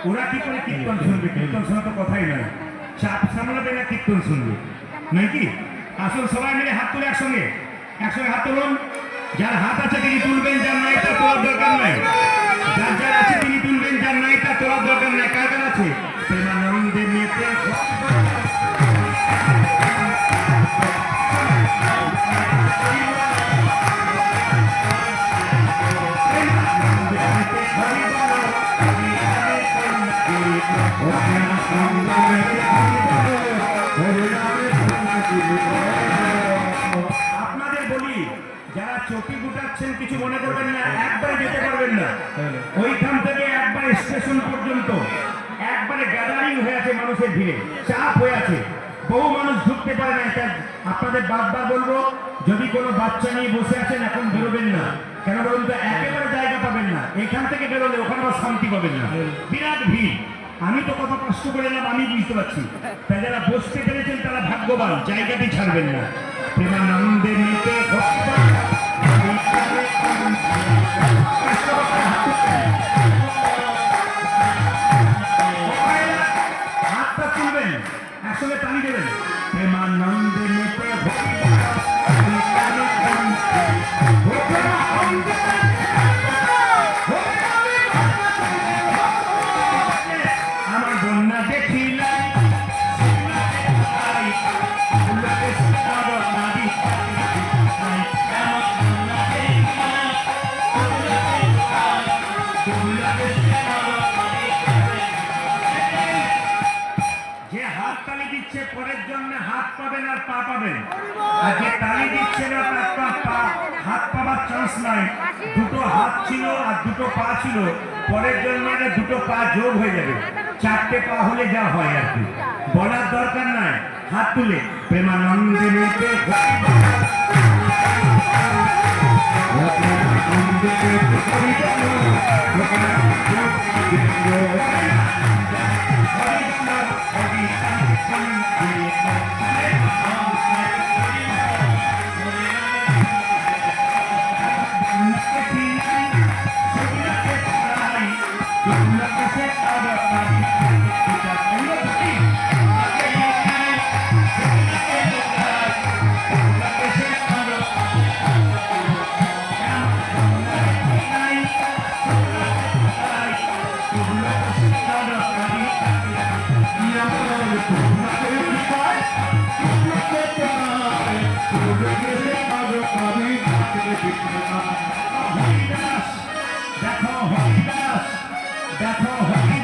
ওরা কি করে কীর্তন শুনবে? কীর্তন শোনা তো কথাই নয়, চাপ সামলাবে না কীর্তন শুনবে নাকি? আসুন সবাই মিলে হাত তুলে একসঙ্গে, একসঙ্গে হাত তুলুন। যার হাত আছে তিনি তুলবেন, যার নাই তার তোলার দরকার নাই। যার যার আছে তিনি তুলবেন, যার নাই তার তোলার দরকার নাই। কার কার আছে? প্রেমানন্দে মেতে আপনাদের বলি, যারা চটি গুটাচ্ছেন কিছু মনে করবেন না, একবারে যেতে পারবেন না। ওইখান থেকে একবার স্টেশন পর্যন্ত একবারে গ্যাদারিং হয়ে আছে, মানুষের ভিড়ে চাপ হয়ে আছে, বহু মানুষ ঢুকতে পারে না। এটা আপনাদের বারবার বলবো, যদি কোনো বাচ্চা নিয়ে বসে আছেন এখন বেরোবেন না। কেন বলুন তো? একেবারে জায়গা পাবেন না। এখান থেকে বেরোলে ওখানে আবার শান্তি পাবেন না, বিরাট ভিড়। আমি তো কত কষ্ট করে এলাম আমি বুঝতে পারছি। তাই যারা বসতে পেরেছেন তারা ভাগ্যবান, জায়গাটি ছাড়বেন না। প্রেমানন্দে নিতে হাতটা তুলবেন, একসঙ্গে টানি দেবেন। প্রেমানন্দে নিতে আমার বন্যা দেখিলা যে হাত তালি দিচ্ছে পরের জন্য হাত পাবেন আর পা পাবেন, আর যে তালি দিচ্ছে না তার হাত পাবার চান্স নাই। দুটো হাত ছিল আর দুটো পা ছিল, পরের জন্য দুটো পা যোগ হয়ে যাবে, চারটে পা হলে যা হয় আর কি। বলার দরকার নাই, হাত তুলে প্রেমানন্দে নিতে দেখো হরিদাস, দেখো হরিদাস,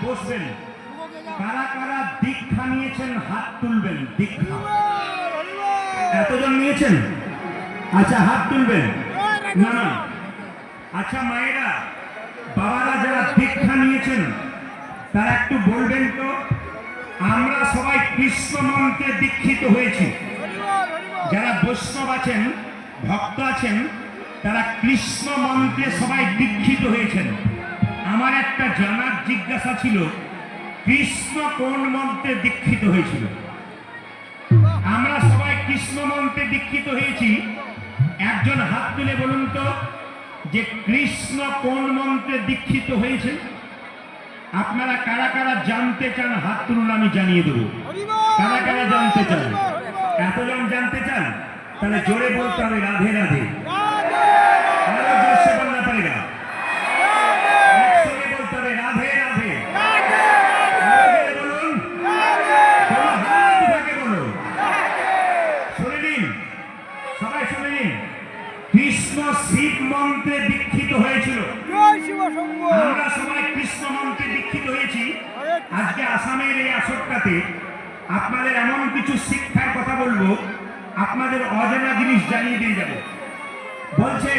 বসবেন। কারা কারা দীক্ষা নিয়েছেন হাত তুলবেন। দীক্ষা এতজন নিয়েছেন? আচ্ছা হাত তুলবেন। না না, আচ্ছা মায়েরা বাবারা যারা দীক্ষা নিয়েছেন তারা একটু বলবেন তো, আমরা সবাই কৃষ্ণ মন্ত্রে দীক্ষিত হয়েছি। যারা বৈষ্ণব আছেন, ভক্ত আছেন, তারা কৃষ্ণ মন্ত্রে সবাই দীক্ষিত হয়েছেন। আমার একটা জানার জিজ্ঞাসা ছিল, কৃষ্ণ কোন মন্ত্রে দীক্ষিত হয়েছিল? আমরা সবাই কৃষ্ণ মন্ত্রে দীক্ষিত হয়েছি। একজন হাত তুলে বলুন তো যে কৃষ্ণ কোন মন্ত্রে দীক্ষিত হয়েছে? আপনারা কারা কারা জানতে চান হাত তুলুন, আমি জানিয়ে দেব। কারা কারা জানতে চান? এতজন জানতে চান? তাহলে জোরে বলতে হবে রাধে রাধে। আরো জোরসে বলনা পারেগা, একসঙ্গে বলতে হবে রাধে রাধে। বলুন, শুনে নিন উপস্থিত হয়েছি আজকে আসামের এই আসরটাতে আপনাদের এমন কিছু শিক্ষার কথা বলবো, আপনাদের অজানা জিনিস জানিয়ে দিয়ে যাব। বলছে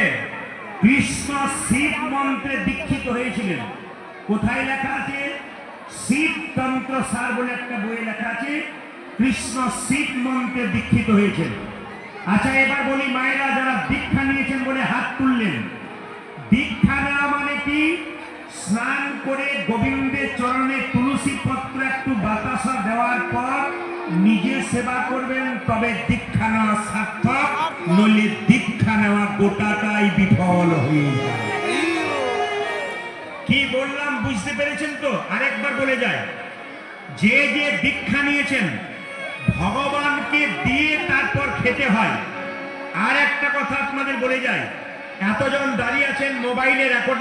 কৃষ্ণ শিব মন্ত্রে দীক্ষিত হয়েছিলেন। কোথায় লেখা আছে? শিব তন্ত্র সার বলে একটা বইয়ে লেখা আছে, কৃষ্ণ শিব মন্ত্রে দীক্ষিত হয়েছেন। আচ্ছা এবার বলি, মায়েরা যারা দীক্ষা নিয়েছেন বলে হাত তুললেন, দীক্ষা নেওয়া মানে কি? স্নান করে গোবিন্দের চরণে তুলসী পত্র একটু বাতাসা দেওয়ার পর নিজে সেবা করবেন, তবে দীক্ষা নেওয়া সার্থক, নইলে দীক্ষা নেওয়া গোটাটাই বিফল হয়ে যায়। কি বললাম বুঝতে পেরেছেন তো? আরেকবার বলে যায়, যে যে দীক্ষা নিয়েছেন ভগবানকে দিয়ে তারপর খেতে হয়। আর একটা কথা আপনাদের বলে যায়, এতজন দাঁড়িয়ে আছেন, মোবাইলে রেকর্ডিং